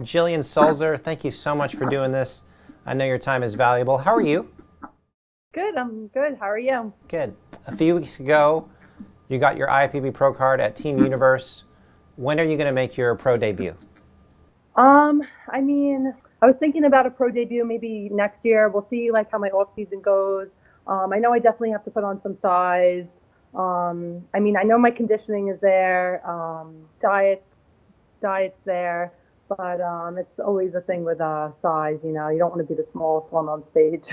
Jillian Sulzer, thank you so much for doing this. I know your time is valuable. How are you? Good, I'm good. How are you? Good. A few weeks ago, you got your IFBB Pro card at Team Universe. When are you going to make your pro debut? Um, I mean, I was thinking about a pro debut maybe next year. We'll see like how my off season goes. I know I definitely have to put on some size. I know my conditioning is there. Diet's there, but it's always a thing with size. You don't want to be the smallest one on stage.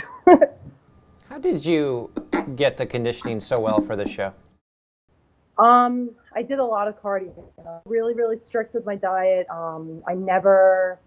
How did you get the conditioning so well for the show? I did a lot of cardio. Really, really strict with my diet. I never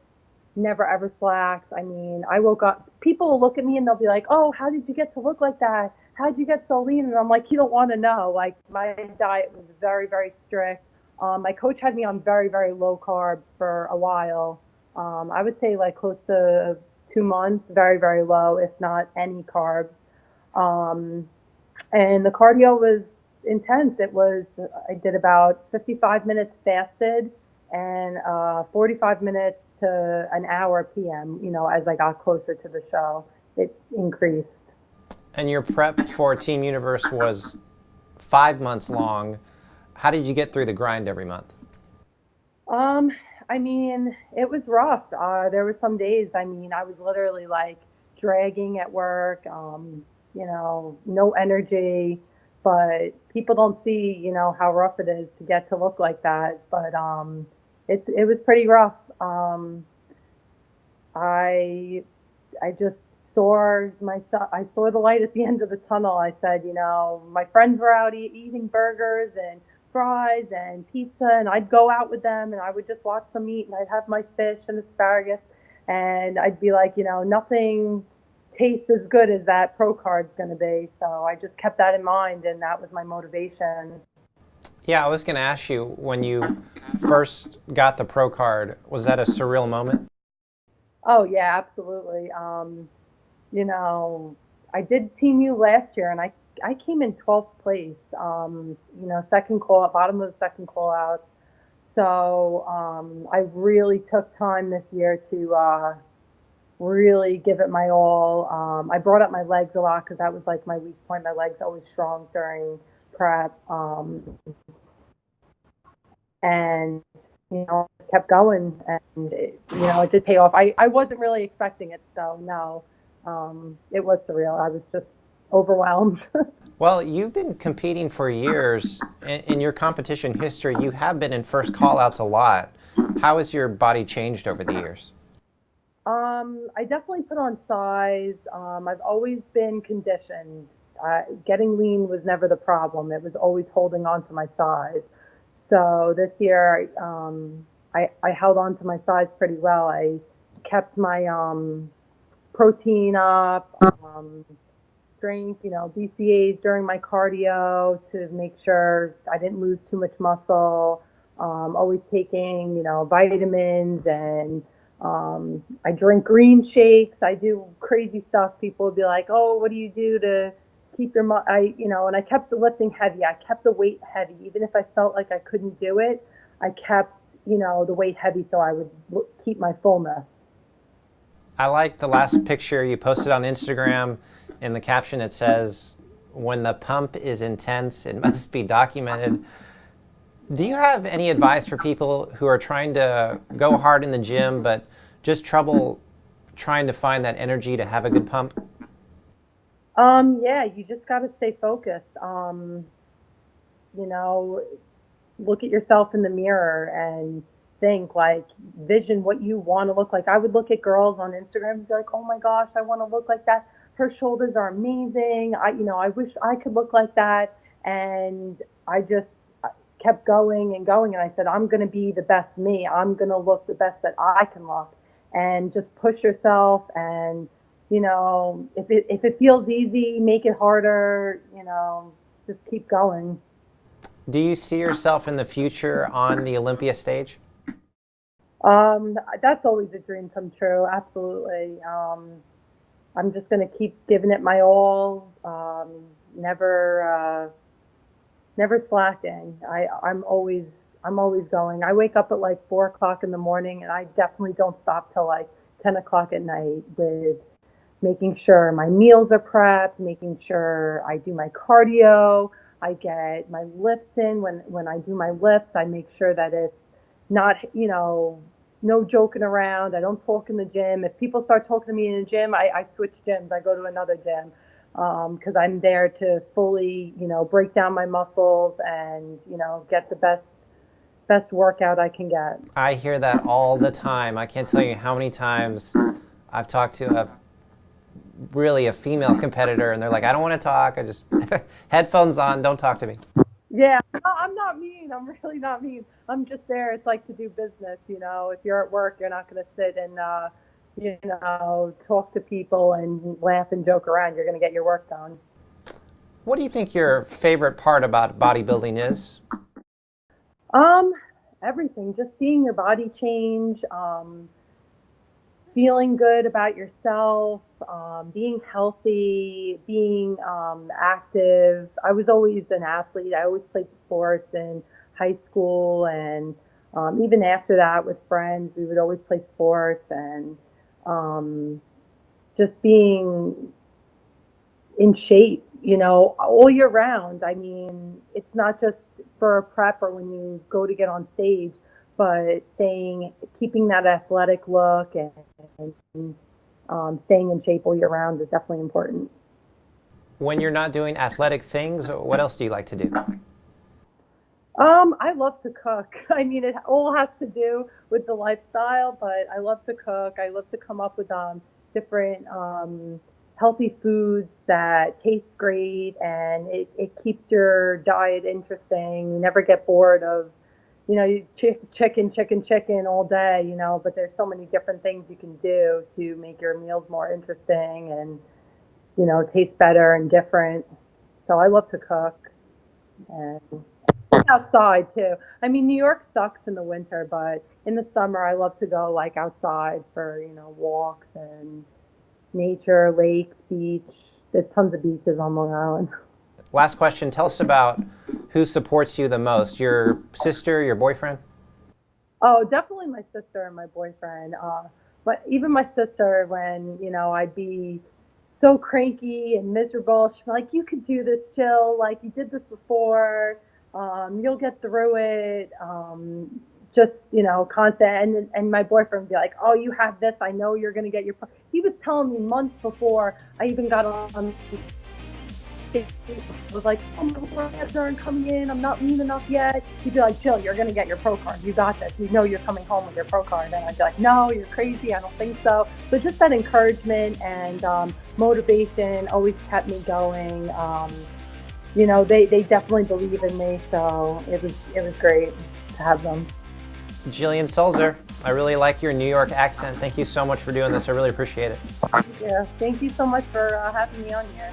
ever slacks. I mean, I woke up, people will look at me and they'll be like, oh, how did you get to look like that? How did you get so lean? And I'm like, you don't want to know. Like, my diet was very, very strict. My coach had me on very, very low carbs for a while. I would say like close to 2 months, very, very low, if not any carbs. Um, and the cardio was intense. I did about 55 minutes fasted and 45 minutes to an hour PM. As I got closer to the show, it increased. And your prep for Team Universe was 5 months long. How did you get through the grind every month? Um, it was rough. There were some days, I was literally like dragging at work, no energy, but people don't see, how rough it is to get to look like that. But it was pretty rough. I I just I saw the light at the end of the tunnel. I said, my friends were out eating burgers and fries and pizza, and I'd go out with them and I would just watch them eat, and I'd have my fish and asparagus, and I'd be like, nothing tastes as good as that pro card's going to be. So I just kept that in mind, and that was my motivation. Yeah, I was going to ask you, when you first got the pro card, was that a surreal moment? Oh yeah, absolutely. You know, I did Team U last year, and I came in 12th place. Second call, bottom of the second call out. So I really took time this year to really give it my all. I brought up my legs a lot because that was like my weak point. My legs always strong during prep, and kept going, and it did pay off. I wasn't really expecting it, so no, it was surreal. I was just overwhelmed. Well, you've been competing for years. In your competition history, you have been in first callouts a lot. How has your body changed over the years? I definitely put on size. I've always been conditioned. Getting lean was never the problem. It was always holding on to my size. So this year, I held on to my size pretty well. I kept my protein up, strength, BCAAs during my cardio to make sure I didn't lose too much muscle. Always taking, vitamins, and I drink green shakes. I do crazy stuff. People would be like, "Oh, what do you do to keep your and I kept the lifting heavy. I kept the weight heavy, even if I felt like I couldn't do it. I kept, the weight heavy so I would keep my fullness. I like the last picture you posted on Instagram. In the caption, it says, "When the pump is intense, it must be documented." Do you have any advice for people who are trying to go hard in the gym, but just trouble trying to find that energy to have a good pump? Yeah, you just got to stay focused. You know, Look at yourself in the mirror and think, like, vision what you want to look like. I would look at girls on Instagram and be like, oh my gosh, I want to look like that. Her shoulders are amazing. I wish I could look like that. And I just kept going and going. And I said, I'm going to be the best me. I'm going to look the best that I can look, and just push yourself. And, if it feels easy, make it harder, just keep going. Do you see yourself in the future on the Olympia stage? That's always a dream come true. Absolutely. I'm just going to keep giving it my all. Never slacking. I'm always I'm always going. I wake up at like 4 o'clock in the morning, and I definitely don't stop till like 10 o'clock at night with making sure my meals are prepped, making sure I do my cardio, I get my lifts in. When I do my lifts, I make sure that it's not, no joking around. I don't talk in the gym. If people start talking to me in the gym, I switch gyms. I go to another gym because I'm there to fully, break down my muscles and, get the best workout I can get. I hear that all the time. I can't tell you how many times I've talked to a female competitor, and they're like, I don't want to talk. I just headphones on, don't talk to me. Yeah, I'm not mean. I'm really not mean. I'm just there. It's like to do business. If you're at work, you're not going to sit and, talk to people and laugh and joke around. You're going to get your work done. What do you think your favorite part about bodybuilding is? Everything. Just seeing your body change, feeling good about yourself, being healthy, being active. I was always an athlete. I always played sports in high school, and even after that with friends, we would always play sports, and just being in shape, all year round. I mean, it's not just for a prep or when you go to get on stage, but keeping that athletic look and staying in shape all year round is definitely important. When you're not doing athletic things, what else do you like to do? I love to cook. I mean, it all has to do with the lifestyle, but I love to cook. I love to come up with different healthy foods that taste great, and it keeps your diet interesting. You never get bored of, chicken all day, but there's so many different things you can do to make your meals more interesting and, taste better and different. So I love to cook and outside too. I mean, New York sucks in the winter, but in the summer I love to go like outside for, walks and nature, lakes, beach. There's tons of beaches on Long Island. Last question, tell us about who supports you the most, your sister, your boyfriend? Oh, definitely my sister and my boyfriend. But even my sister, when, I'd be so cranky and miserable, she'd be like, you could do this, Jill. Like, you did this before. You'll get through it. Just, constant. And my boyfriend would be like, oh, you have this. I know you're going to get your. He was telling me months before I even got on. Was like, oh, my workouts aren't coming in. I'm not lean enough yet. He'd be like, Jill, you're going to get your pro card. You got this. You know you're coming home with your pro card. And I'd be like, no, you're crazy. I don't think so. So just that encouragement and motivation always kept me going. They definitely believe in me. So it was great to have them. Jillian Sulzer, I really like your New York accent. Thank you so much for doing this. I really appreciate it. Yeah, thank you so much for having me on here.